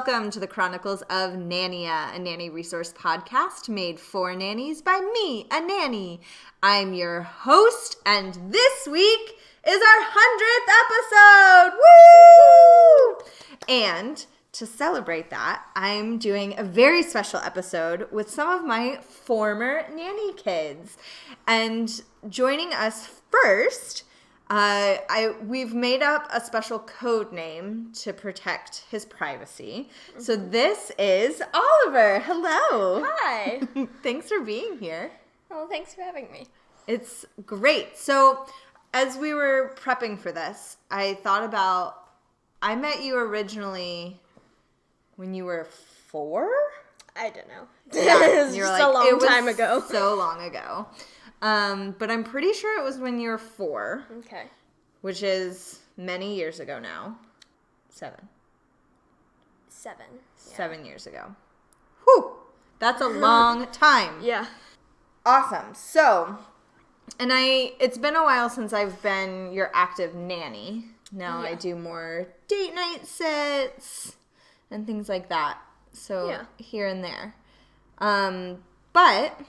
Welcome to the Chronicles of Nannya, a nanny resource podcast made for nannies by me, a nanny. I'm your host, and this week is our 100th episode! Woo! And to celebrate that, I'm doing a very special episode with some of my former nanny kids. And joining us first, we've made up a special code name to protect his privacy. Mm-hmm. So this is Oliver. Hello. Hi. Thanks for being here. Oh, thanks for having me. It's great. So as we were prepping for this, I met you originally when you were 4? I don't know. Yeah, it was just a long time ago. So long ago. But I'm pretty sure it was when you were 4. Okay. Which is many years ago now. 7. 7. Yeah. 7 years ago. Whew! That's a long time. Yeah. Awesome. So, it's been a while since I've been your active nanny. Now I do more date night sits and things like that. So, here and there. But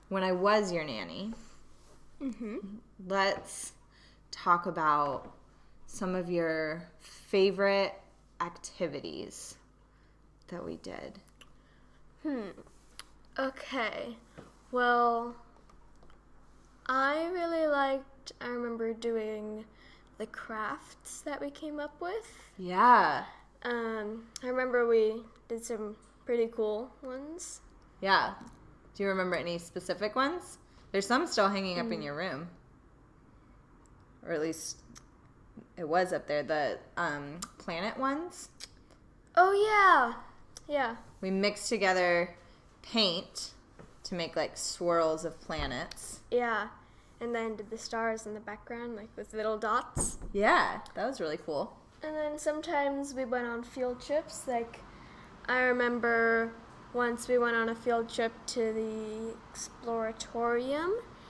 when I was your nanny, let's talk about some of your favorite activities that we did. Okay. Well, I remember doing the crafts that we came up with. Yeah. I remember we did some pretty cool ones. Yeah. Do you remember any specific ones? There's some still hanging up in your room. Or at least it was up there. The planet ones. Oh, yeah. Yeah. We mixed together paint to make like swirls of planets. Yeah. And then did the stars in the background, like with little dots. Yeah. That was really cool. And then sometimes we went on field trips. Like, I remember once we went on a field trip to the Exploratorium.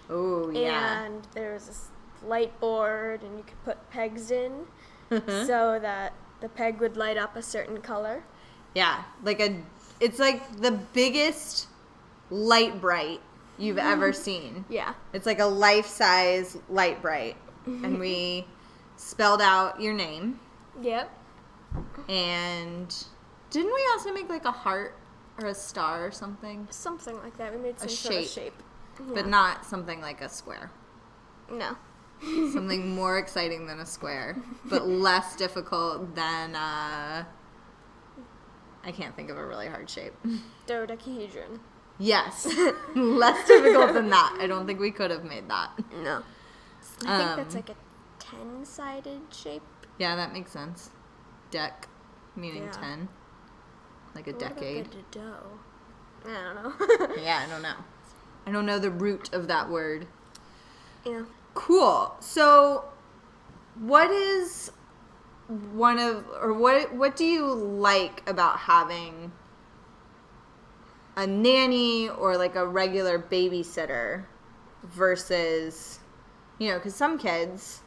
Oh, yeah. And there was this light board, and you could put pegs in so that the peg would light up a certain color. Yeah. It's like the biggest light bright you've ever seen. Yeah. It's like a life-size light bright. And we spelled out your name. Yep. And didn't we also make like a heart or a star or something? Something like that. We made some sort of shape. Yeah. But not something like a square. No. Something more exciting than a square, but less difficult than, I can't think of a really hard shape. Dodecahedron. Yes. Less difficult than that. I don't think we could have made that. No. I think that's like a 10-sided shape. Yeah, that makes sense. Dec, meaning 10. Like a decade. What about the dough? I don't know. Yeah, I don't know. I don't know the root of that word. Yeah. Cool. So, what is what do you like about having a nanny or like a regular babysitter versus, because some kids,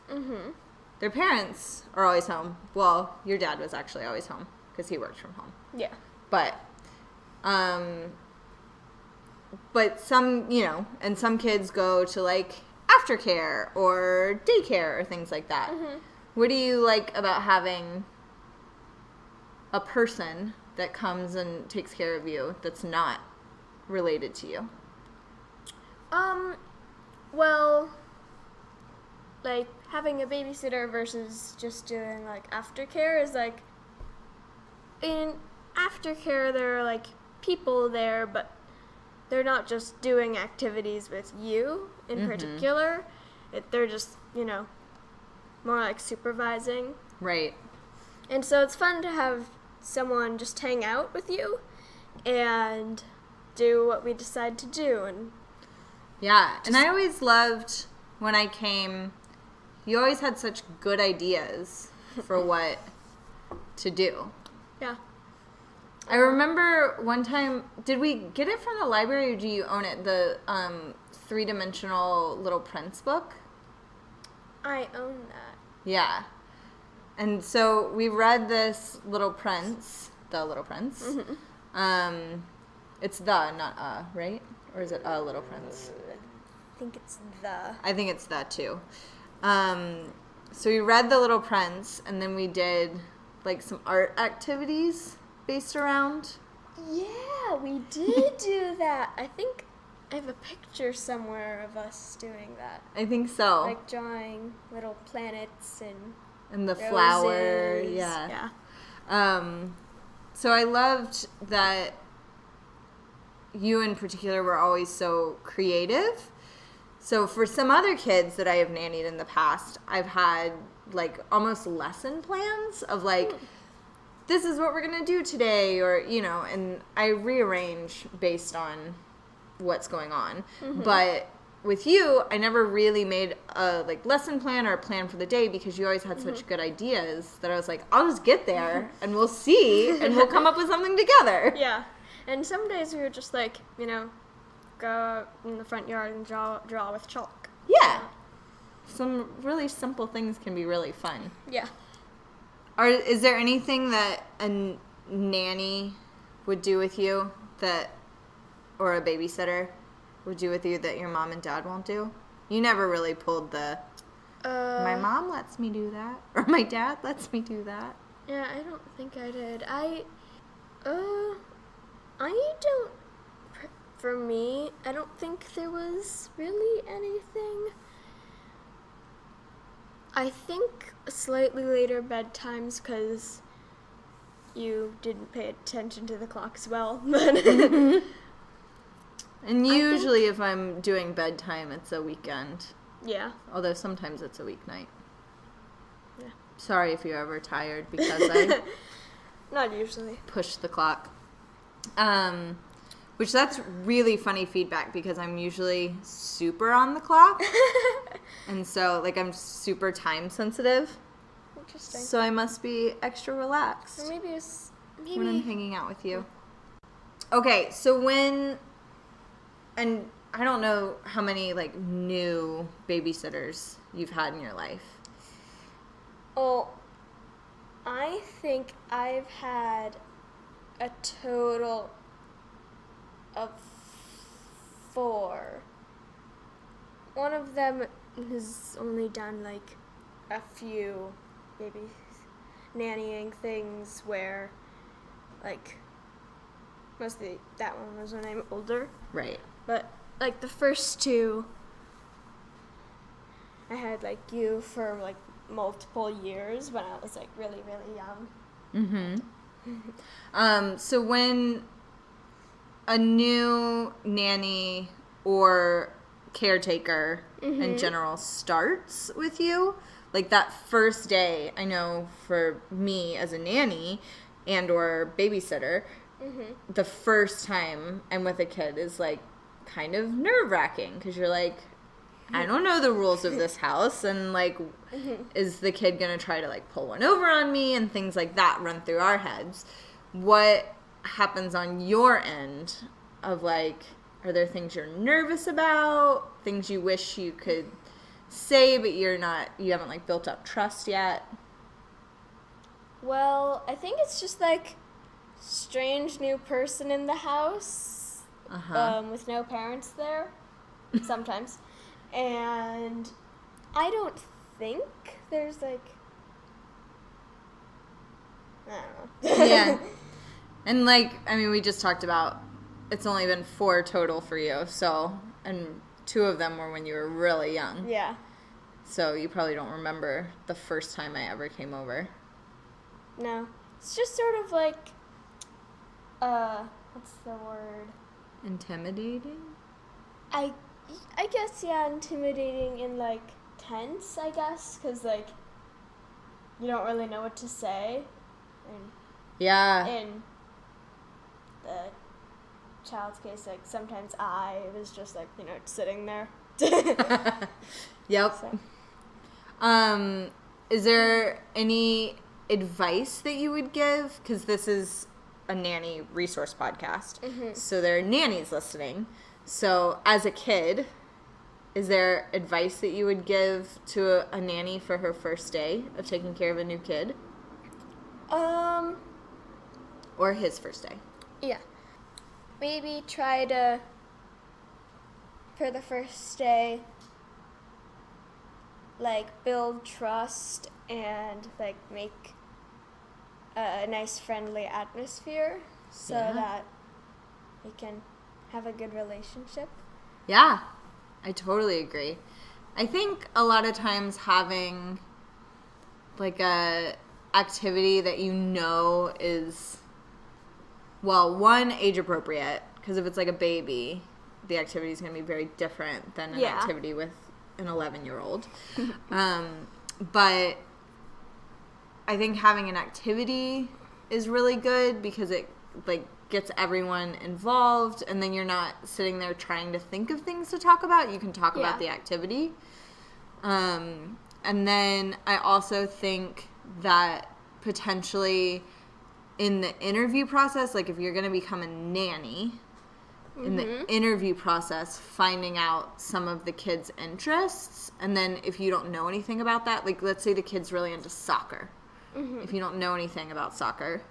their parents are always home. Well, your dad was actually always home because he worked from home. Yeah. But some, and some kids go to like aftercare or daycare or things like that. What do you like about having a person that comes and takes care of you that's not related to you? Well, like having a babysitter versus just doing like aftercare is like, in aftercare there are like people there, but they're not just doing activities with you in particular. They're just, more like supervising. Right. And so it's fun to have someone just hang out with you and do what we decide to do. And I always loved when I came, you always had such good ideas for what to do. Yeah. I remember one time, did we get it from the library or do you own it? The 3-dimensional Little Prince book? I own that. Yeah. And so we read this Little Prince, The Little Prince. Mm-hmm. It's the, not right? Or is it A Little Prince? I think it's the. I think it's that too. So we read The Little Prince, and then we did like some art activities based around. Yeah, we did do that. I think I have a picture somewhere of us doing that. I think so. Like drawing little planets and the roses. flower, yeah. So I loved that you in particular were always so creative. So for some other kids that I have nannied in the past, I've had like almost lesson plans of like, this is what we're going to do today, or, you know, and I rearrange based on what's going on. But with you, I never really made a like lesson plan or a plan for the day because you always had such good ideas that I was like, I'll just get there and we'll see and we'll come up with something together. Yeah. And some days we were just like, you know, go out in the front yard and draw with chalk. Yeah. Some really simple things can be really fun. Yeah. Is there anything that a nanny would do with you that, or a babysitter would do with you that your mom and dad won't do? You never really pulled the, my mom lets me do that, or my dad lets me do that. Yeah, I don't think I did. I don't, for me, I don't think there was really anything. I think slightly later bedtimes because you didn't pay attention to the clock as well. But And usually if I'm doing bedtime, it's a weekend. Yeah. Although sometimes it's a weeknight. Yeah. Sorry if you're ever tired because I Not usually. pushed the clock. Which that's really funny feedback because I'm usually super on the clock. And so, like, I'm super time sensitive. Interesting. So I must be extra relaxed Or maybe when I'm hanging out with you. Okay, so and I don't know how many, like, new babysitters you've had in your life. Oh, I think I've had a total of 4. One of them has only done like a few baby nannying things where like mostly that one was when I'm older. Right. But like the first 2 I had like you for like multiple years when I was like really, really young. So when a new nanny or caretaker in general starts with you, like that first day, I know for me as a nanny and or babysitter, the first time I'm with a kid is like kind of nerve-wracking because you're like, I don't know the rules of this house, and like, is the kid gonna try to like pull one over on me, and things like that run through our heads. What happens on your end of like, are there things you're nervous about, things you wish you could say but you haven't like built up trust yet? Well, I think it's just like strange new person in the house with no parents there sometimes. And I don't think there's like, I don't know. Yeah. And like, I mean, we just talked about it's only been 4 total for you, so, and 2 of them were when you were really young. Yeah. So you probably don't remember the first time I ever came over. No. It's just sort of like, what's the word? Intimidating? I guess, yeah, intimidating and, like, tense, I guess, because, like, you don't really know what to say. And Yeah. in the child's case, like, sometimes I was just, like, you know, sitting there. Yep. So. Is there any advice that you would give? Because this is a nanny resource podcast. So there are nannies listening. So as a kid, is there advice that you would give to a nanny for her first day of taking care of a new kid? Or his first day? Yeah. Maybe try to, for the first day, like, build trust and, like, make a nice, friendly atmosphere so that we can have a good relationship. Yeah, I totally agree. I think a lot of times having, like, a activity that you know is, well, one, age appropriate, because if it's like a baby, the activity is going to be very different than an activity with an 11-year-old. But I think having an activity is really good because it, like, gets everyone involved, and then you're not sitting there trying to think of things to talk about. You can talk about the activity. And then I also think that potentially in the interview process, like if you're going to become a nanny, in the interview process, finding out some of the kids' interests. And then if you don't know anything about that, like let's say the kid's really into soccer. If you don't know anything about soccer,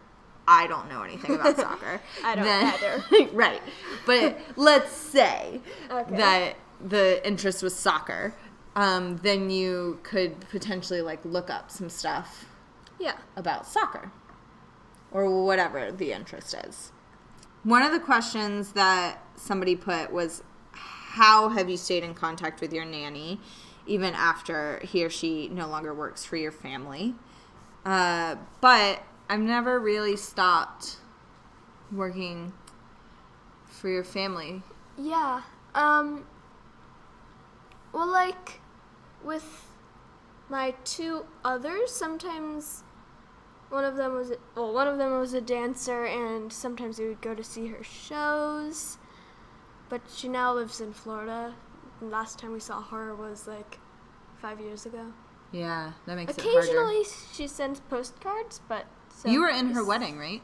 I don't know anything about soccer. I don't either. Right. But let's say that the interest was soccer. Then you could potentially like look up some stuff about soccer or whatever the interest is. One of the questions that somebody put was, how have you stayed in contact with your nanny even after he or she no longer works for your family? But I've never really stopped working for your family. Yeah. Well, like, with my two others, sometimes one of them was a dancer, and sometimes we would go to see her shows. But she now lives in Florida. And last time we saw her was, like, 5 years ago. Yeah, that makes it harder. Occasionally she sends postcards, but... So you were in her wedding, right?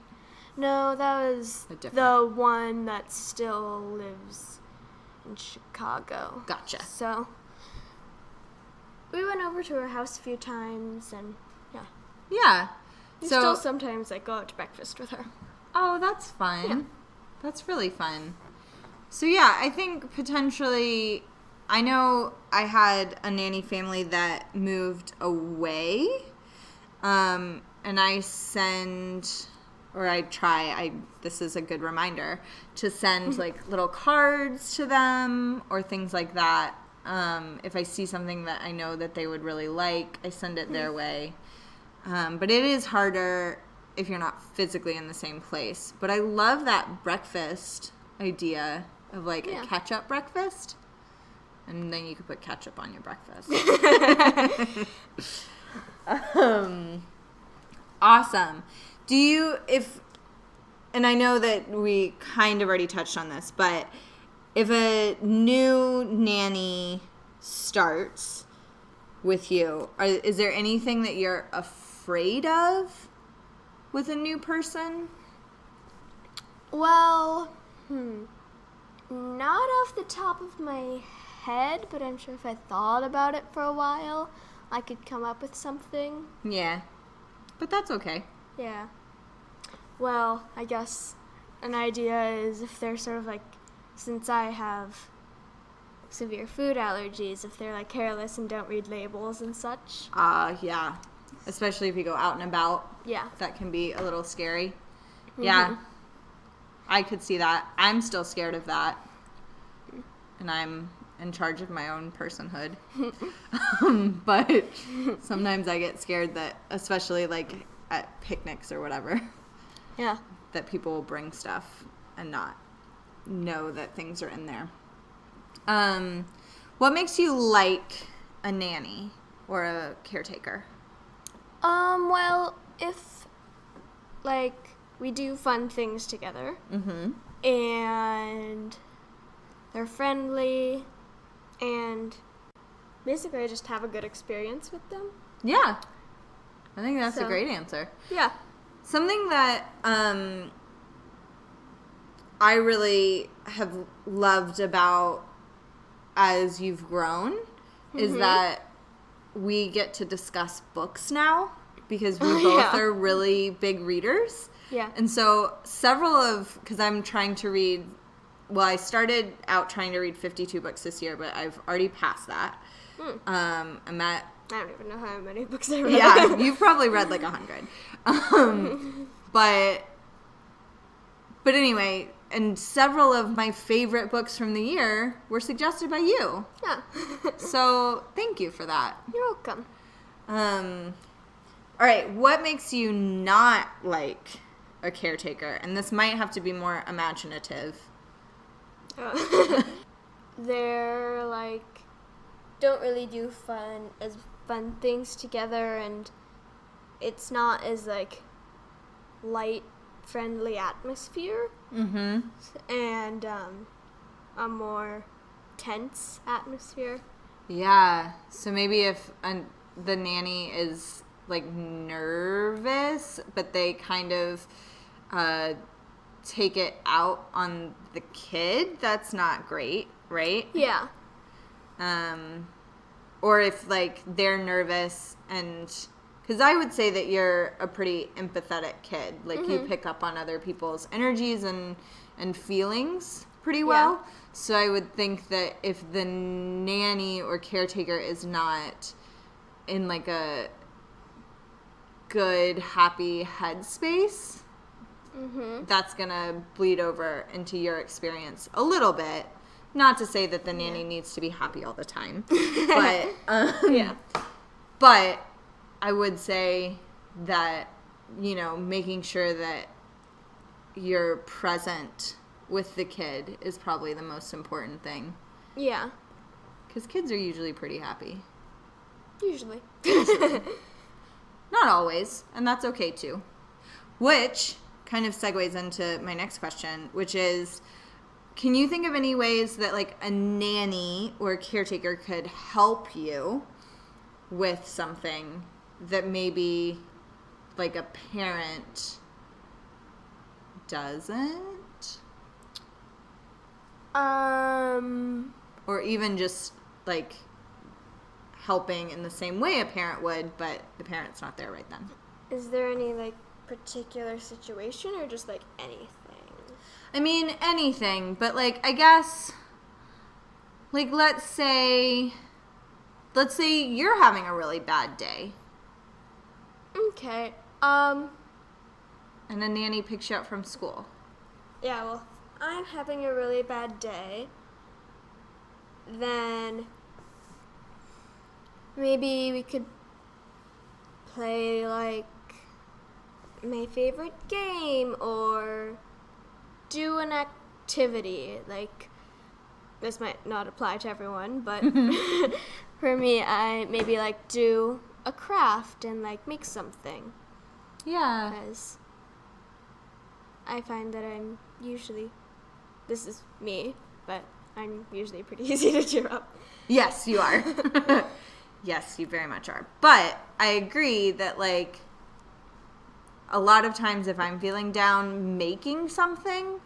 No, that was the one that still lives in Chicago. Gotcha. So we went over to her house a few times, and yeah. We still sometimes like go out to breakfast with her. Oh, that's fun. Yeah. That's really fun. So yeah, I think potentially, I know I had a nanny family that moved away, and I this is a good reminder, to send like little cards to them or things like that. If I see something that I know that they would really like, I send it their way. But it is harder if you're not physically in the same place. But I love that breakfast idea of like a catch-up breakfast. And then you could put ketchup on your breakfast. Awesome. And I know that we kind of already touched on this, but if a new nanny starts with you, is there anything that you're afraid of with a new person? Well, not off the top of my head, but I'm sure if I thought about it for a while, I could come up with something. Yeah, but that's okay. Yeah. Well, I guess an idea is if they're sort of like, since I have severe food allergies, if they're like careless and don't read labels and such. Yeah. Especially if you go out and about. Yeah. That can be a little scary. Yeah. I could see that. I'm still scared of that. And I'm in charge of my own personhood. But sometimes I get scared that, especially like at picnics or whatever, that people will bring stuff and not know that things are in there. What makes you like a nanny or a caretaker? Well, if like we do fun things together, and they're friendly, and basically I just have a good experience with them. Yeah. I think that's a great answer. Yeah. Something that I really have loved about as you've grown is that we get to discuss books now because we both are really big readers. Yeah. And so because I'm trying to read, well, I started out trying to read 52 books this year, but I've already passed that. I'm at, I don't even know how many books I read. yeah, you've probably read like 100. But anyway, and several of my favorite books from the year were suggested by you. Yeah. So thank you for that. You're welcome. All right, what makes you not like a caretaker? And this might have to be more imaginative. They're like don't really do fun things together, and it's not as like light, friendly atmosphere. And a more tense atmosphere. Yeah. So maybe if the nanny is like nervous, but they kind of take it out on the kid, that's not great, right? Yeah. Or if like they're nervous, and because I would say that you're a pretty empathetic kid, like you pick up on other people's energies and feelings pretty well. So I would think that if the nanny or caretaker is not in like a good, happy headspace, that's gonna bleed over into your experience a little bit. Not to say that the nanny needs to be happy all the time, but but I would say that, you know, making sure that you're present with the kid is probably the most important thing. Yeah. Because kids are usually pretty happy. Usually. Not always, and that's okay too. Which kind of segues into my next question, which is, can you think of any ways that like a nanny or a caretaker could help you with something that maybe like a parent doesn't? Or even just like helping in the same way a parent would, but the parent's not there right then. Is there any like particular situation or just like anything? I mean, anything, but like I guess like let's say you're having a really bad day. Okay. And a nanny picks you up from school. Yeah, well, I'm having a really bad day. Then maybe we could play like my favorite game or do an activity. Like, this might not apply to everyone, but for me, I maybe like do a craft and like make something. Yeah. Because I find that I'm usually, this is me, but I'm usually pretty easy to cheer up. Yes, you are. Yes, you very much are. But I agree that like a lot of times if I'm feeling down, making something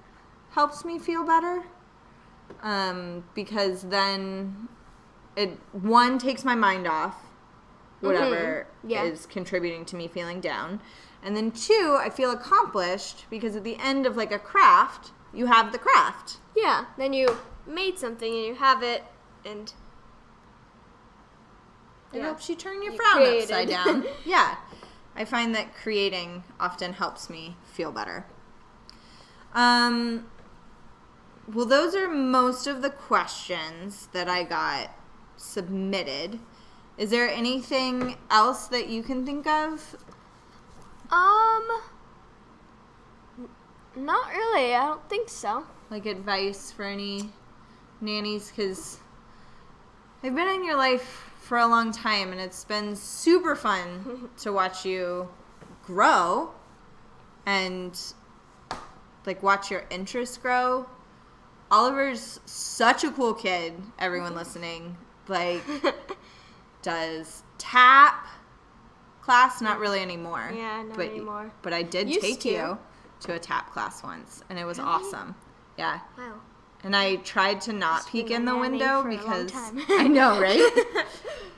helps me feel better. Because then it, one, takes my mind off whatever is contributing to me feeling down. And then two, I feel accomplished because at the end of like a craft, you have the craft. Yeah, then you made something and you have it, and it helps you turn your frown upside down. Yeah. I find that creating often helps me feel better. Well, those are most of the questions that I got submitted. Is there anything else that you can think of? Not really. I don't think so. Like advice for any nannies? Because they've been in your life for a long time, and it's been super fun to watch you grow and like watch your interests grow. Oliver's such a cool kid, everyone listening. Like, does tap class, not really anymore. Yeah, not anymore. But I did take you to a tap class once, and it was awesome. Yeah. Wow. And I tried to not peek in the window because I know, right?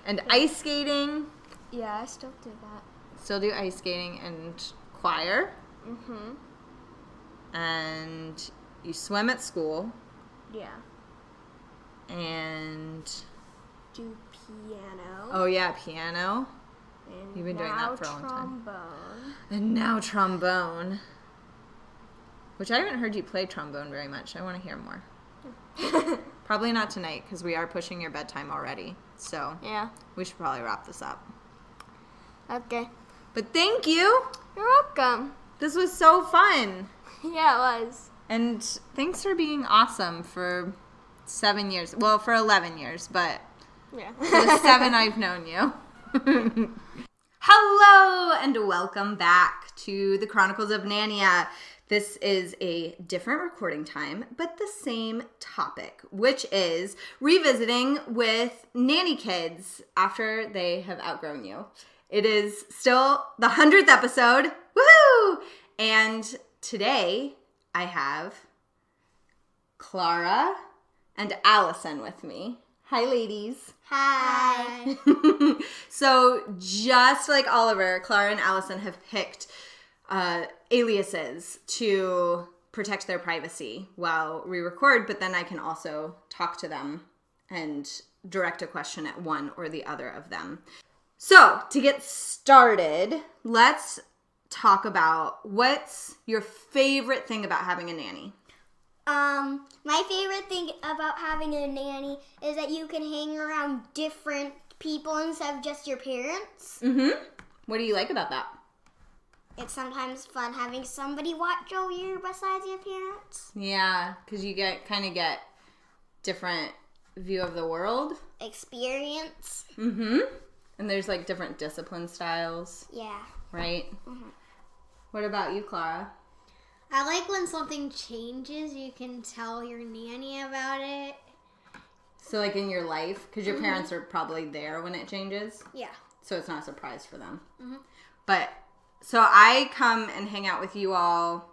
And ice skating. Yeah, I still do that. Still do ice skating and choir. Mhm. And you swim at school. Yeah. And Do piano. oh yeah, piano. And You've been doing that for a long time. trombone. And now trombone. Which I haven't heard you play trombone very much. I want to hear more. Probably not tonight because we are pushing your bedtime already. So Yeah. we should probably wrap this up. Okay. But thank you. You're welcome. This was so fun. Yeah, it was. And thanks for being awesome for 7 years. Well, for 11 years, but Yeah. for the 7 I've known you. Hello and welcome back to the Chronicles of Nannying. This is a different recording time, but the same topic, which is revisiting with nanny kids after they have outgrown you. It is still the 100th episode. Woohoo! And today I have Clara and Allison with me. Hi, ladies. Hi. So just like Oliver, Clara and Allison have picked aliases to protect their privacy while we record, but then I can also talk to them and direct a question at one or the other of them. So to get started, let's talk about what's your favorite thing about having a nanny? My favorite thing about having a nanny is that you can hang around different people instead of just your parents. Mm-hmm. What do you like about that? It's sometimes fun having somebody watch over you besides your parents. Yeah, because you kind of get different view of the world. Experience. Mm-hmm. And there's like different discipline styles, Yeah. right? Mm-hmm. What about you, Clara? I like when something changes, you can tell your nanny about it. So like in your life, because your parents are probably there when it changes, Yeah. so it's not a surprise for them. But so I come and hang out with you all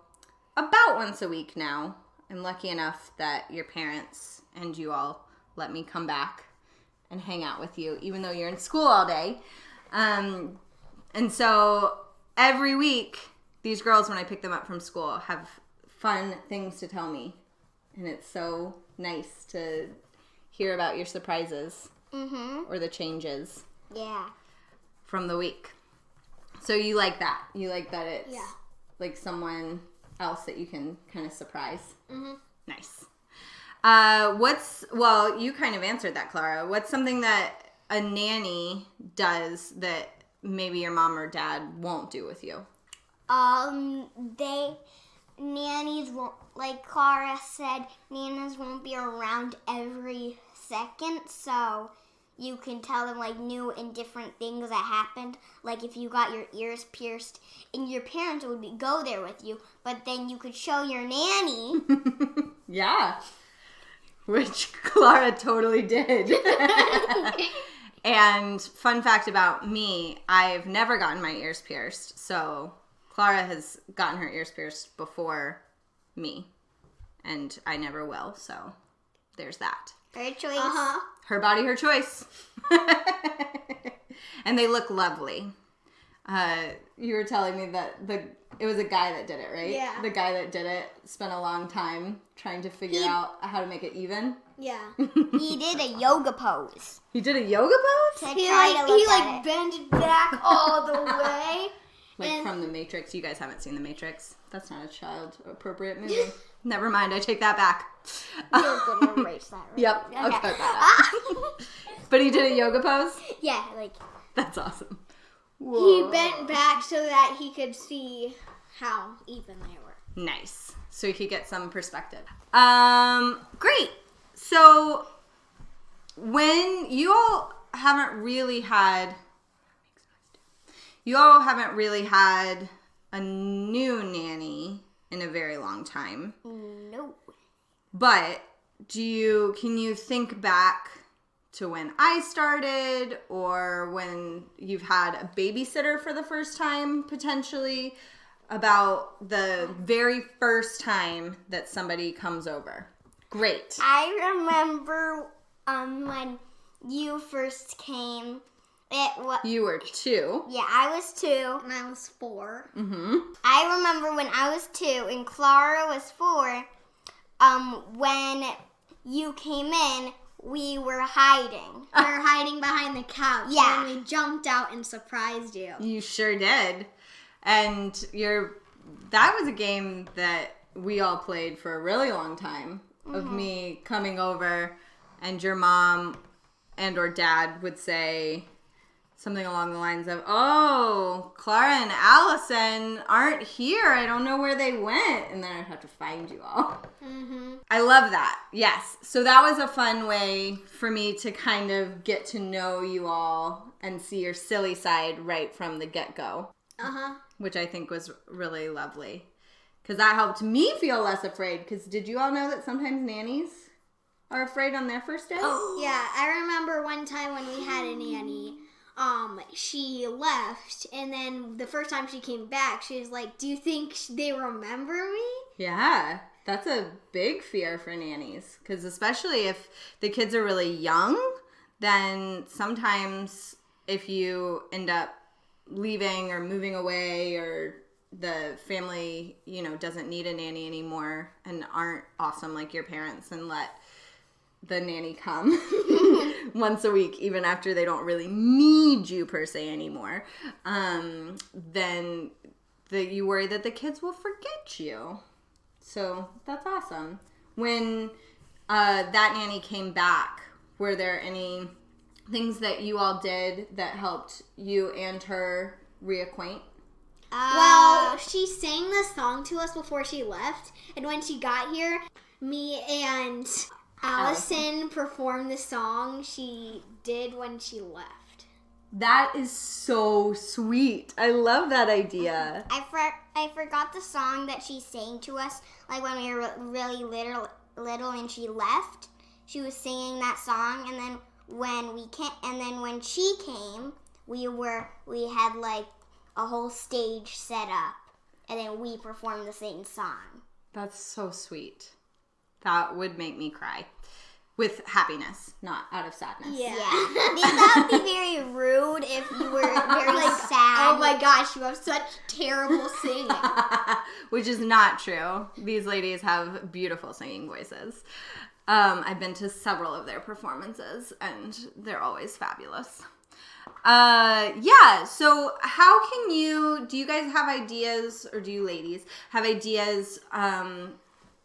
about once a week now. I'm lucky enough that your parents and you all let me come back and hang out with you, even though you're in school all day. And so every week, these girls, when I pick them up from school, have fun things to tell me. And it's so nice to hear about your surprises Mm-hmm. or the changes Yeah. from from the week. So you like that? You like that it's Yeah. like someone else that you can kind of surprise? Mm-hmm. Nice. Well, you kind of answered that, Clara. What's something that a nanny does that maybe your mom or dad won't do with you? Nannies won't, like Clara said, nannies won't be around every second, so you can tell them like new and different things that happened. Like if you got your ears pierced, and your parents would go there with you, but then you could show your nanny. Yeah. Which Clara totally did. And fun fact about me, I've never gotten my ears pierced. So Clara has gotten her ears pierced before me. And I never will. So there's that. Her choice. Her body, her choice. And they look lovely. You were telling me that it was a guy that did it, right? Yeah. The guy that did it spent a long time trying to figure out how to make it even. Yeah. He did a yoga pose. He did a yoga pose? To He try to look at it. bended back all the way. Like And- from The Matrix. You guys haven't seen The Matrix. That's not a child-appropriate movie. Never mind, I take that back. You're gonna erase that, right? Yep, I'll cut that out. But he did a yoga pose? Yeah, like That's awesome. He Whoa. bent back so that he could see how even they were. Nice. So you could get some perspective. Great. So when you all haven't really had a new nanny in a very long time, no. but can you think back to when I started or when you've had a babysitter for the first time potentially, about the very first time that somebody comes over? Great. I remember when you first came. You were 2. Yeah, I was 2. And I was 4. Mm-hmm. I remember when I was 2 and Clara was 4. When you came in, we were hiding. We were hiding behind the couch. Yeah. And we jumped out and surprised you. You sure did. And that was a game that we all played for a really long time, of me coming over and your mom and or dad would say something along the lines of, oh, Clara and Allison aren't here. I don't know where they went. And then I'd have to find you all. Mm-hmm. I love that. Yes. So that was a fun way for me to kind of get to know you all and see your silly side right from the get-go, Uh-huh. which I think was really lovely. Because that helped me feel less afraid. Because did you all know that sometimes nannies are afraid on their first day? Yeah, I remember one time when we had a nanny, she left, and then the first time she came back, she was like, do you think they remember me? Yeah, that's a big fear for nannies. Because especially if the kids are really young, then sometimes if you end up leaving or moving away or the family, doesn't need a nanny anymore and aren't awesome like your parents and let the nanny come once a week, even after they don't really need you per se anymore, then you worry that the kids will forget you. So that's awesome. When that nanny came back, were there any things that you all did that helped you and her reacquaint? Well, she sang the song to us before she left, and when she got here, me and Allison performed the song she did when she left. That is so sweet. I love that idea. I forgot the song that she sang to us, like when we were really little and she left. She was singing that song, and then when she came, we had like a whole stage set up, and then we performed the same song. That's so sweet. That would make me cry. With happiness, not out of sadness. Yeah. That would be very rude if you were very sad. Oh my gosh, you have such terrible singing. Which is not true. These ladies have beautiful singing voices. I've been to several of their performances, and they're always fabulous. So how can do you guys have ideas, or do you ladies have ideas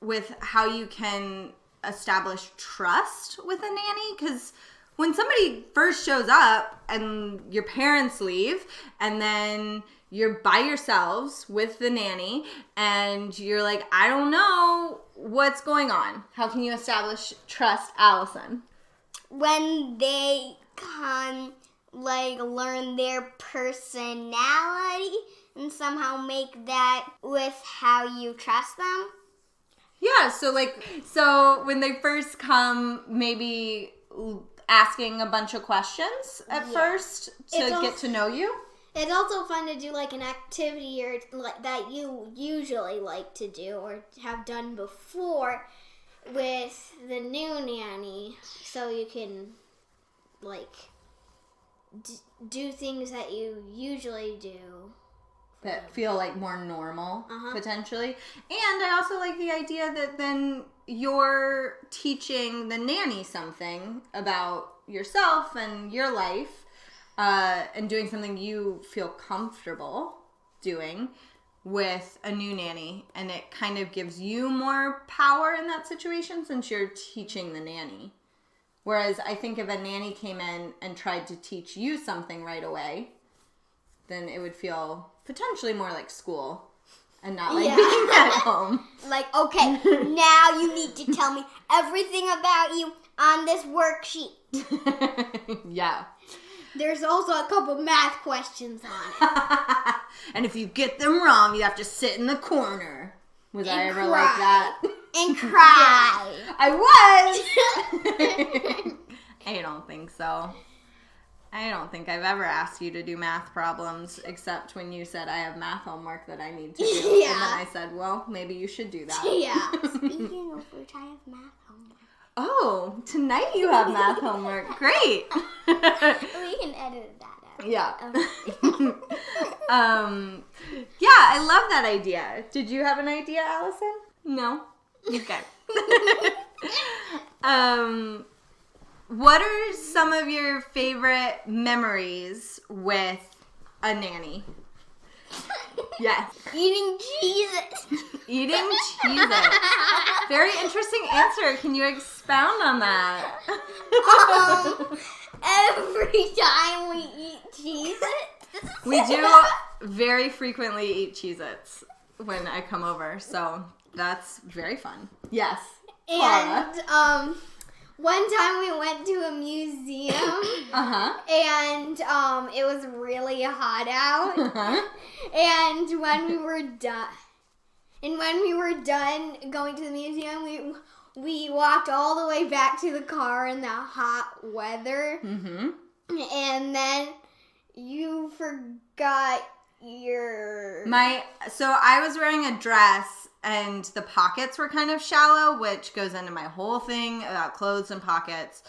with how you can establish trust with a nanny? Because when somebody first shows up and your parents leave, and then you're by yourselves with the nanny, and you're like, I don't know what's going on. How can you establish trust, Allison? When they come, learn their personality and somehow make that with how you trust them. Yeah, so when they first come, maybe asking a bunch of questions at first to get to know you. It's also fun to do an activity that you usually like to do or have done before with the new nanny, so you can do things that you usually do. That feel more normal, potentially. And I also like the idea that then you're teaching the nanny something about yourself and your life, and doing something you feel comfortable doing with a new nanny. And it kind of gives you more power in that situation since you're teaching the nanny. Whereas I think if a nanny came in and tried to teach you something right away, then it would feel potentially more like school and not being at home. Okay, now you need to tell me everything about you on this worksheet. Yeah. There's also a couple math questions on it. And if you get them wrong, you have to sit in the corner. Was I ever like that? And cry. I was! I don't think so. I don't think I've ever asked you to do math problems except when you said I have math homework that I need to do. Yeah. And then I said, well, maybe you should do that. Yeah. Speaking of which, I have math homework. Oh, tonight you have math homework. Great. We can edit that out. Yeah. Yeah, I love that idea. Did you have an idea, Allison? No? Okay. What are some of your favorite memories with a nanny? Yes. Eating cheeses. Eating Cheez-Its. Very interesting answer. Can you expound on that? Every time we eat Cheez-Its. We do very frequently eat Cheez-Its when I come over, so that's very fun. Yes. Clara. And one time we went to a museum Uh-huh. and it was really hot out. Uh-huh. And when we were done going to the museum, we walked all the way back to the car in the hot weather. Mm-hmm. And then you forgot your... So I was wearing a dress and the pockets were kind of shallow, which goes into my whole thing about clothes and pockets.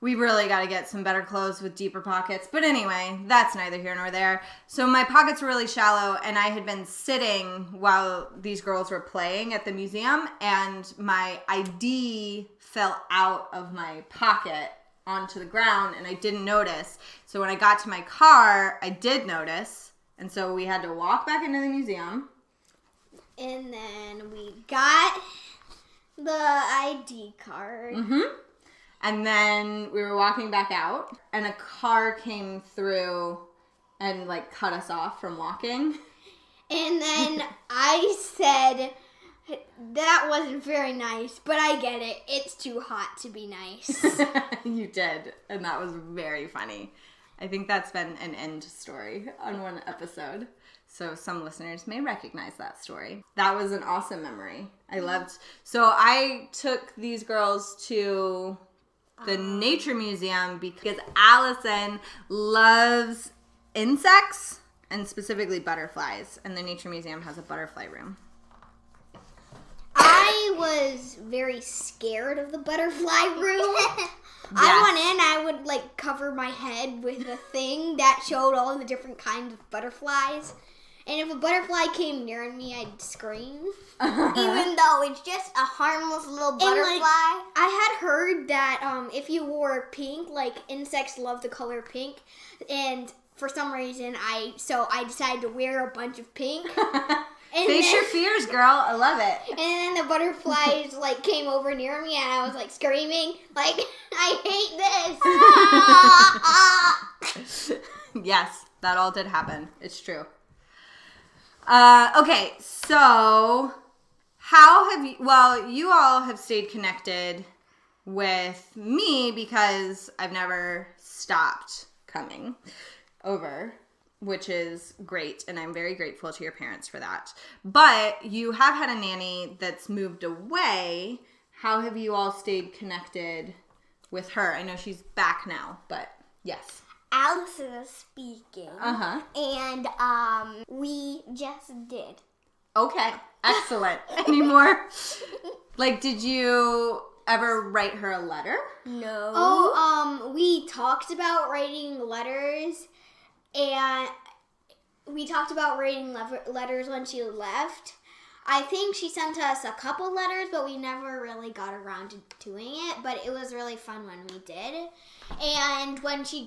We really got to get some better clothes with deeper pockets. But anyway, that's neither here nor there. So my pockets were really shallow and I had been sitting while these girls were playing at the museum and my ID fell out of my pocket onto the ground and I didn't notice. So when I got to my car, I did notice. And so we had to walk back into the museum. And then we got the ID card. Mm-hmm. And then we were walking back out, and a car came through and, like, cut us off from walking. And then I said, that wasn't very nice, but I get it. It's too hot to be nice. You did, and that was very funny. I think that's been an end story on one episode. So some listeners may recognize that story. That was an awesome memory. I loved. So I took these girls to the nature museum because Allison loves insects and specifically butterflies. And the nature museum has a butterfly room. I was very scared of the butterfly room. I went in, I would like cover my head with a thing that showed all the different kinds of butterflies. And if a butterfly came near me, I'd scream. Even though it's just a harmless little butterfly. I had heard that if you wore pink, like insects love the color pink, and for some reason I decided to wear a bunch of pink. Face your fears, girl. I love it. And then the butterflies like came over near me, and I was like screaming, like I hate this. Yes, that all did happen. It's true. Okay, so how have you, well, you all have stayed connected with me because I've never stopped coming over, which is great, and I'm very grateful to your parents for that. But you have had a nanny that's moved away. How have you all stayed connected with her? I know she's back now, but yes. Allison is speaking. Uh-huh. And we just did. Okay, excellent. Any more? Like, did you ever write her a letter? No. Oh, we talked about writing letters, and we talked about writing letters when she left. I think she sent us a couple letters, but we never really got around to doing it, but it was really fun when we did. And when she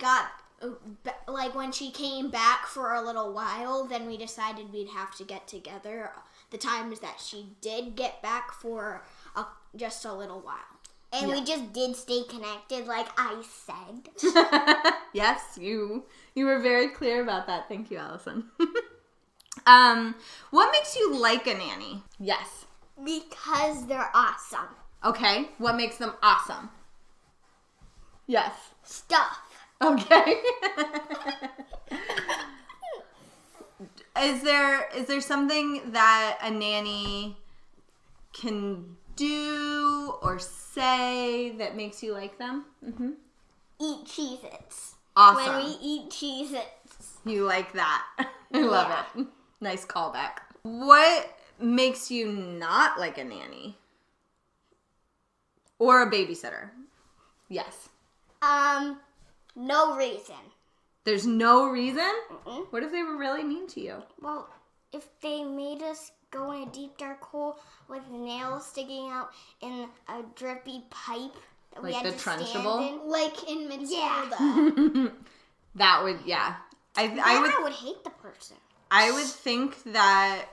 when she came back for a little while, then we decided we'd have to get together the times that she did get back for just a little while. And we just did stay connected, like I said. Yes, you were very clear about that. Thank you, Allison. What makes you like a nanny? Yes. Because they're awesome. Okay, what makes them awesome? Yes. Stuff. Okay. Is there something that a nanny can do or say that makes you like them? Mm-hmm. Eat Cheez-Its. Awesome. when we eat Cheez-Its. You like that. I love Yeah. it. Nice callback. What makes you not like a nanny? Or a babysitter? Yes. No reason. There's no reason? Mm-mm. What if they were really mean to you? Well, if they made us go in a deep dark hole with nails sticking out in a drippy pipe that we Like had the to stand Trunchbull? in, Like in Matilda. That would, yeah. I then would I would hate the person. I would think that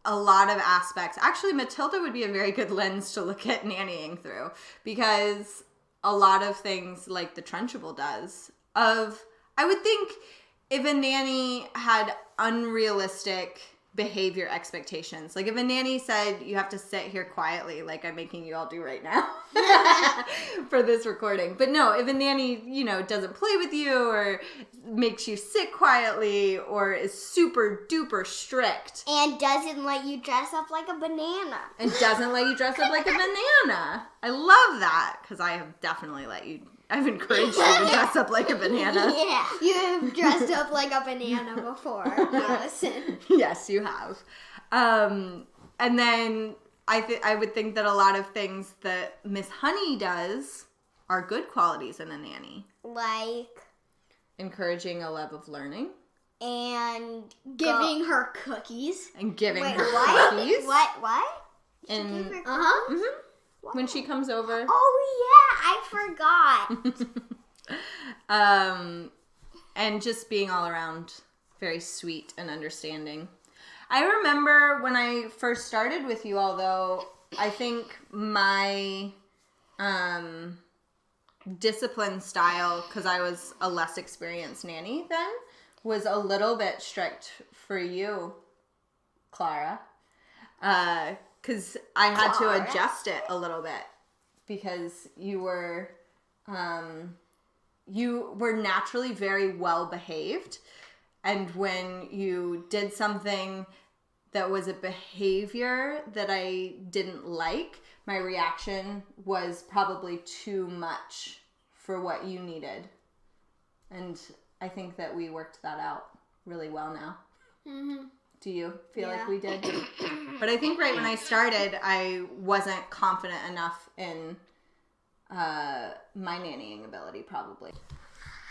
a lot of aspects, actually Matilda would be a very good lens to look at nannying through, because a lot of things like the Trunchbull does I would think if a nanny had unrealistic behavior expectations, like if a nanny said you have to sit here quietly like I'm making you all do right now for this recording, but no, if a nanny, doesn't play with you or makes you sit quietly or is super duper strict And doesn't let you dress up like a banana. and doesn't let you dress up like a banana, I love that, because I have definitely I've encouraged you to dress up like a banana. Yeah. You've dressed up like a banana before, Allison. Yes, you have. And then I would think that a lot of things that Miss Honey does are good qualities in a nanny. Like, Encouraging a love of learning and Giving her cookies. and giving Wait, her what? cookies. What? And Uh-huh. mhm, when she comes over. Oh yeah, I forgot. And just being all around very sweet and understanding. I remember when I first started with you all, though, I think my discipline style, because I was a less experienced nanny then, was a little bit strict for you, Clara. Because I had Clara? to adjust it a little bit, because you were naturally very well behaved, and when you did something that was a behavior that I didn't like, my reaction was probably too much for what you needed. And I think that we worked that out really well now. Mm-hmm. Do you feel like Yeah. we did? But I think right when I started, I wasn't confident enough in my nannying ability, probably.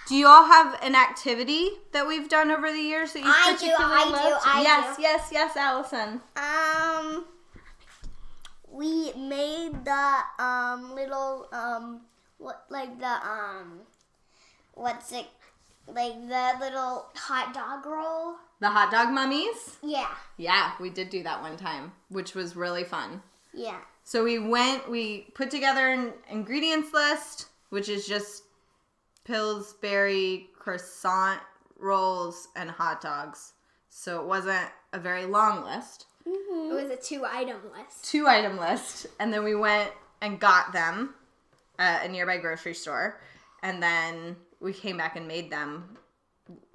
Do you all have an activity that we've done over the years that you I do, particularly loved? I do. Yes, Allison. We made the little what's it, like the little hot dog roll. The hot dog mummies? Yeah. Yeah, we did do that one time, which was really fun. Yeah. So we put together an ingredients list, which is just Pillsbury croissant rolls and hot dogs. So it wasn't a very long list. It was a 2-item list. 2-item list. And then we went and got them at a nearby grocery store. And then we came back and made them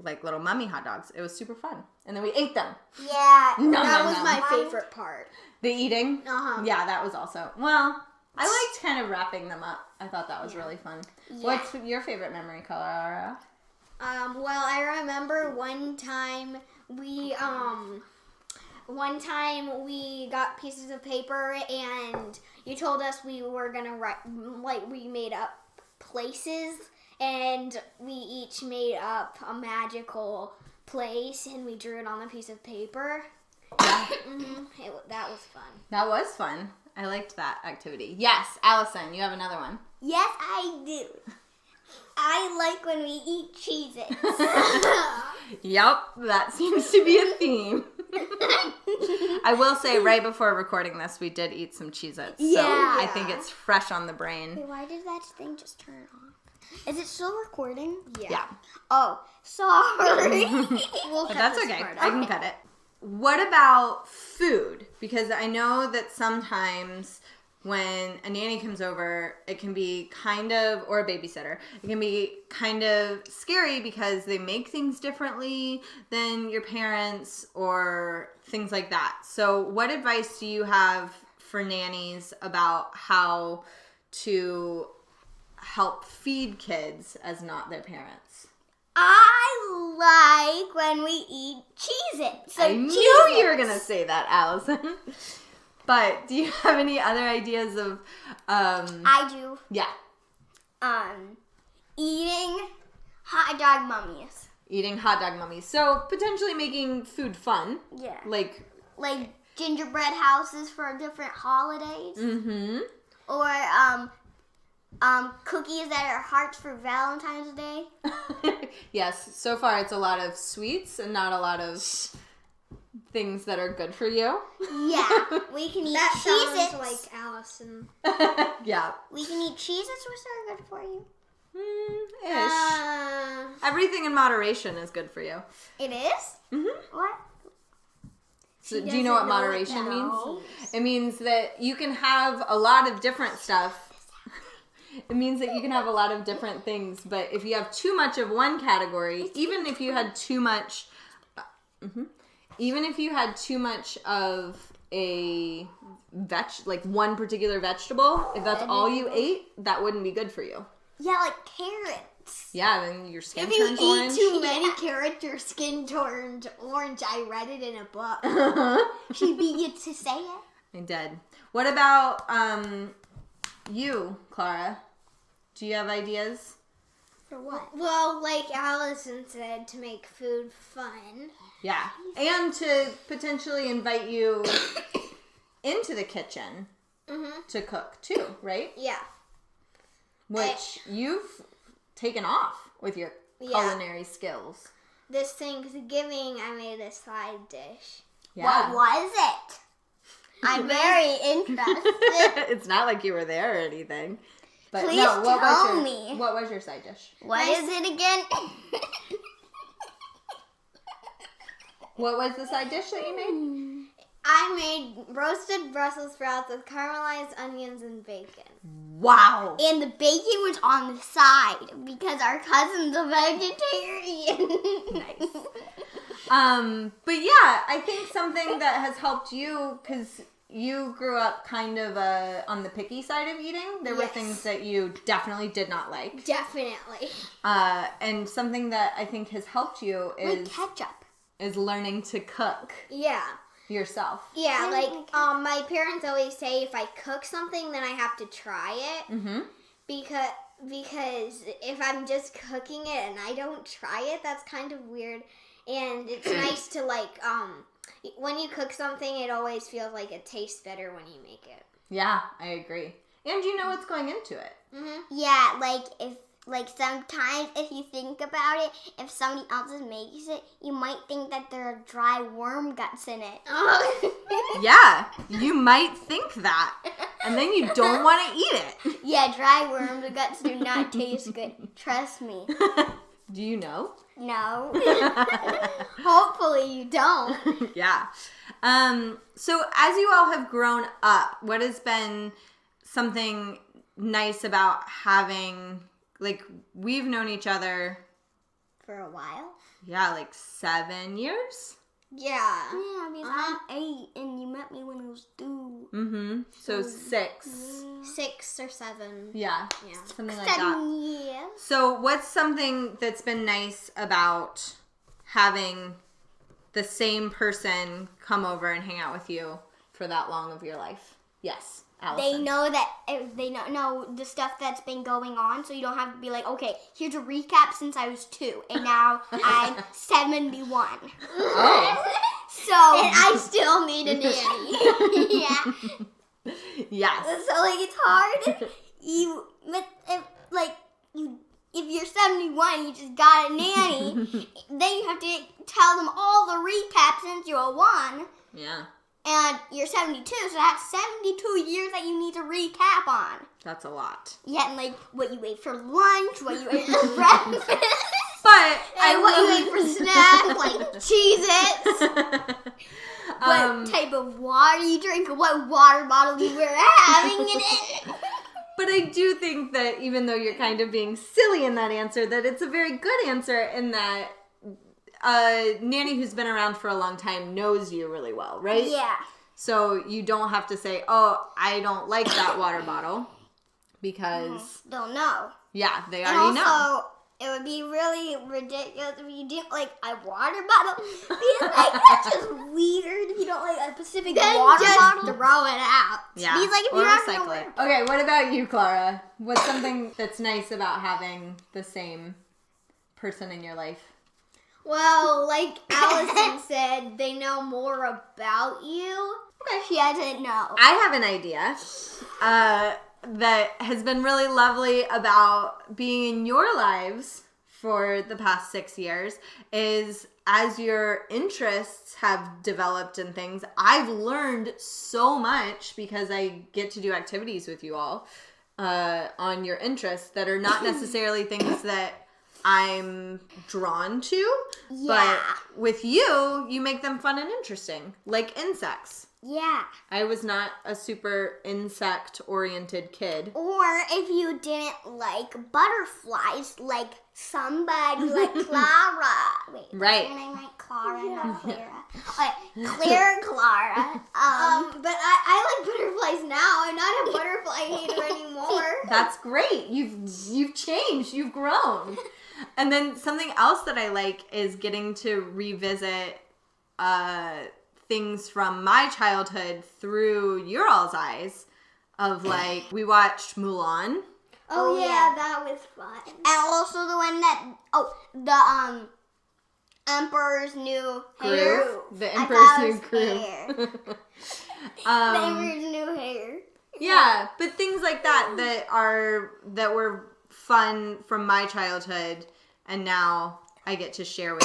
like little mummy hot dogs. It was super fun. And then we ate them. Yeah. That was my favorite part. The eating? Uh-huh. Yeah, that was also. Well, I liked kind of wrapping them up. I thought that was really fun. Yeah. What's your favorite memory, Colorado? Well, I remember one time we got pieces of paper and you told us we were gonna write, like, we made up places and we each made up a magical place and we drew it on a piece of paper. Yeah. That was fun. That was fun. I liked that activity. Yes, Allison, you have another one. Yes, I do. I like when we eat Cheez-Its. Yep, that seems to be a theme. I will say, right before recording this, we did eat some Cheez-Its. So Yeah. I think it's fresh on the brain. Wait, why did that thing just turn off? Is it still recording? Yeah. Oh, sorry. We'll But cut that's this okay. part I out. can cut it. What about food? Because I know that sometimes when a nanny comes over, it can be kind of, or a babysitter, it can be kind of scary because they make things differently than your parents or things like that. So what advice do you have for nannies about how to help feed kids as not their parents? I like when we eat Cheez-Its. So I knew you were going to say that, Allison. But do you have any other ideas of... I do. Yeah. Eating hot dog mummies. Eating hot dog mummies. So potentially making food fun. Yeah. Like gingerbread houses for different holidays. Mm-hmm. Or cookies that are hearts for Valentine's Day. Yes, so far it's a lot of sweets and not a lot of things that are good for you. Yeah, we can eat That Cheez-Its. sounds like Allison. Yeah. We can eat Cheez-Its, which are good for you. Ish. Everything in moderation is good for you. It is? Mm-hmm. What? So do you know what moderation means? It means that you can have a lot of different stuff. It means that you can have a lot of different things, but if you have too much of one category, even if you had too much, even if you had too much of a like one particular vegetable, if that's all you ate, that wouldn't be good for you. Yeah, like carrots. Yeah, then your skin If you turns eat orange. too many carrots, your skin turned orange. I read it in a book. She beat you to say it. I did. What about you, Clara? Do you have ideas? For what? Well, like Allison said, to make food fun. Yeah. And to potentially invite you into the kitchen to cook too, right? Yeah. Which you've taken off with your culinary skills. This Thanksgiving, I made a side dish. Yeah. What was it? I'm very interested. It's not like you were there or anything. But Please no, tell me. What was your side dish? What is it again? What was the side dish that you made? I made roasted Brussels sprouts with caramelized onions and bacon. Wow. And the bacon was on the side because our cousin's a vegetarian. Nice. But yeah, I think something that has helped you, because you grew up kind of on the picky side of eating. There were things that you definitely did not like. Definitely. And something that I think has helped you Like ketchup. is learning to cook Yeah. yourself. Yeah, Yeah, like my parents always say if I cook something, then I have to try it. Mm-hmm. Because if I'm just cooking it and I don't try it, that's kind of weird. And it's nice to when you cook something, it always feels like it tastes better when you make it. Yeah, I agree. And you know what's going into it. Mm-hmm. Yeah, sometimes if you think about it, if somebody else makes it, you might think that there are dry worm guts in it. Yeah, you might think that. And then you don't want to eat it. Yeah, dry worm guts do not taste good. Trust me. Do you know? No. Hopefully you don't. Yeah. So as you all have grown up, what has been something nice about having, like, we've known each other For a while? yeah, like 7 years? Yeah. Yeah, because I'm 8 and you met me when I was 2. Mm-hmm. So 6. 6 or 7. Yeah. Yeah. Something like that. 7 years. So what's something that's been nice about having the same person come over and hang out with you for that long of your life? Yes, Allison. They know that they know the stuff that's been going on, so you don't have to be like, okay, here's a recap since I was 2, and now I'm 71. Oh. So And I still need a nanny. yeah, Yes. so like it's hard. If you're 71, you just got a nanny. Then you have to tell them all the recaps since you're 1. Yeah. And you're 72, so that's 72 years that you need to recap on. That's a lot. Yeah, and like what you ate for lunch, what you ate for breakfast, But and what you ate for snacks, like Cheez-Its, what type of water you drink, or what water bottle you were having in it. But I do think that even though you're kind of being silly in that answer, that it's a very good answer in that a nanny who's been around for a long time knows you really well, right? Yeah. So you don't have to say, oh, I don't like that water bottle. because They'll know. yeah, they And already know. also, it would be really ridiculous if you didn't like a water bottle. Because like that's just weird if you don't like a Pacific water bottle. throw it out. Yeah, Because like if or you're not recycle gonna it. Okay, what about you, Clara? What's something that's nice about having the same person in your life? Well, like Allison said, they know more about you. She doesn't know. I have an idea that has been really lovely about being in your lives for the past 6 years is as your interests have developed in things, I've learned so much because I get to do activities with you all on your interests that are not necessarily things that I'm drawn to, but with you, you make them fun and interesting, like insects. Yeah. I was not a super insect-oriented kid. Or if you didn't like butterflies, like somebody like Clara. Wait, Right. what's her name, right? Clara, not Clara. Okay, Claire Clara. But I like butterflies now. I'm not a butterfly hater anymore. That's great. You've changed. You've grown. And then something else that I like is getting to revisit things from my childhood through your all's eyes. Of like, we watched Mulan. Oh yeah, that was fun. And also the one that the Emperor's New Hair. Groove. The I Emperor's thought it New was Groove. hair. The Emperor's New Hair. Yeah, but things like that that were fun from my childhood, and now I get to share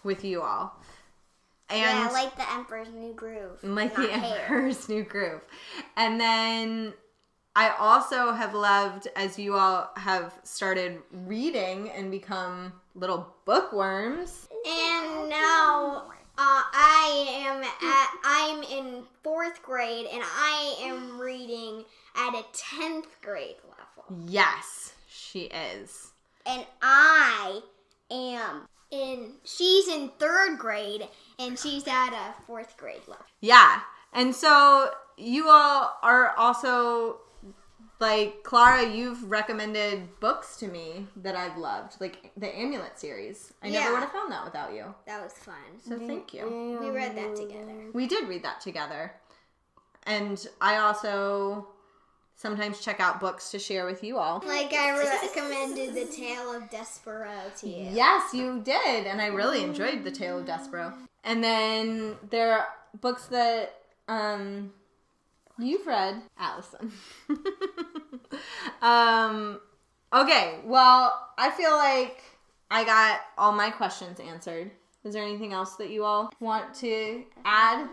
with you all. And Yeah, I like the Emperor's New Groove. like not the hair. Emperor's New Groove. And then I also have loved, as you all have started reading and become little bookworms. And now I'm in 4th grade and I am reading at a 10th grade level. Yes, she is. And I am. She's in 3rd grade and she's at a 4th grade level. Yeah. And so you all are also, like, Clara, you've recommended books to me that I've loved, like the Amulet series. I never Yeah. would have found that without you. That was fun. So thank you. We read that together. We did read that together. And I also sometimes check out books to share with you all. Like I recommended The Tale of Despero to you. Yes, you did. And I really enjoyed The Tale of Despero. And then there are books that you've read, Allison. Okay, well, I feel like I got all my questions answered. Is there anything else that you all want to add?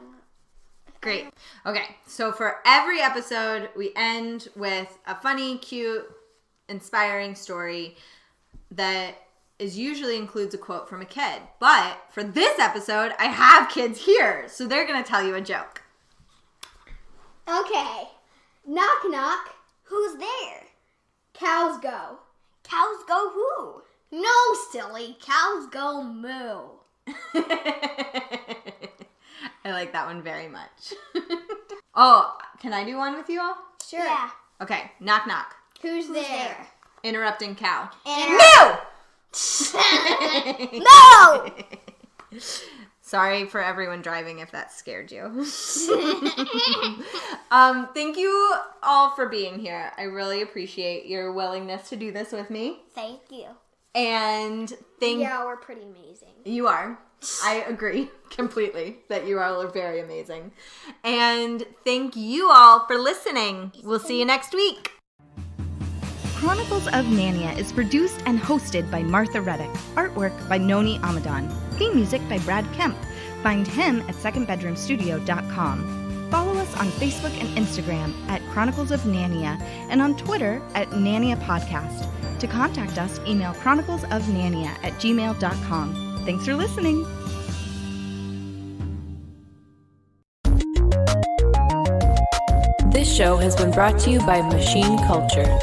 Great. Okay, so for every episode, we end with a funny, cute, inspiring story that usually includes a quote from a kid. But for this episode, I have kids here, so they're going to tell you a joke. Okay. Knock knock. Who's there? Cows go. Cows go who? No, silly. Cows go moo. I like that one very much. Oh, can I do one with you all? Sure. Yeah. Okay, knock knock. Who's there? Interrupting cow. No! No! No! Sorry for everyone driving if that scared you. Thank you all for being here. I really appreciate your willingness to do this with me. Thank you. And Yeah, we're pretty amazing. You are. I agree completely that you all are very amazing. And thank you all for listening. We'll see you next week. Chronicles of Narnia is produced and hosted by Martha Reddick. Artwork by Noni Amadan. Theme music by Brad Kemp. Find him at secondbedroomstudio.com. Follow us on Facebook and Instagram at Chronicles of Narnia and on Twitter at Narnia Podcast. To contact us, email chroniclesofnarnia@gmail.com. Thanks for listening. This show has been brought to you by Machine Culture.